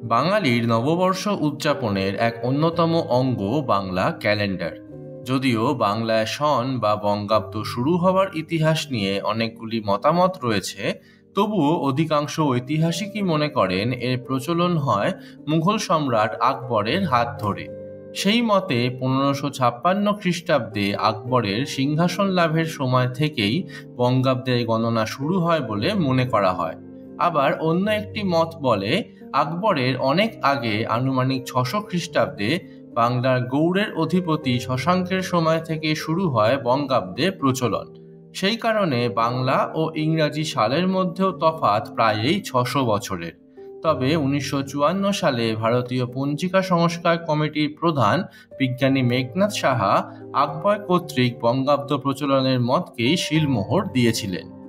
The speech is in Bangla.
বাঙালির নববর্ষ উদযাপনের এক অন্যতম অঙ্গ বাংলা ক্যালেন্ডার। যদিও বাংলায় সন বা বঙ্গাব্দ শুরু হওয়ার ইতিহাস নিয়ে অনেকগুলি মতামত রয়েছে, তবুও অধিকাংশ ঐতিহাসিকই মনে করেন এর প্রচলন হয় মুঘল সম্রাট আকবরের হাত ধরে। সেই মতে 1556 খ্রিস্টাব্দে আকবরের সিংহাসন লাভের সময় থেকেই বঙ্গাব্দের গণনা শুরু হয় বলে মনে করা হয়। আবার অন্য একটি মত বলে আকবরের অনেক আগে, আনুমানিক 600 খ্রিস্টাব্দে বাংলার গৌড়ের অধিপতি শশাঙ্কের সময় থেকে শুরু হয় বঙ্গাব্দের প্রচলন। সেই কারণে বাংলা ও ইংরাজি সালের মধ্যেও তফাৎ প্রায়ই 600 বছরের। তবে 1954 সালে ভারতীয় পঞ্জিকা সংস্কার কমিটির প্রধান বিজ্ঞানী মেঘনাদ সাহা আকবর কর্তৃক বঙ্গাব্দ প্রচলনের মতকেই শিলমোহর দিয়েছিলেন।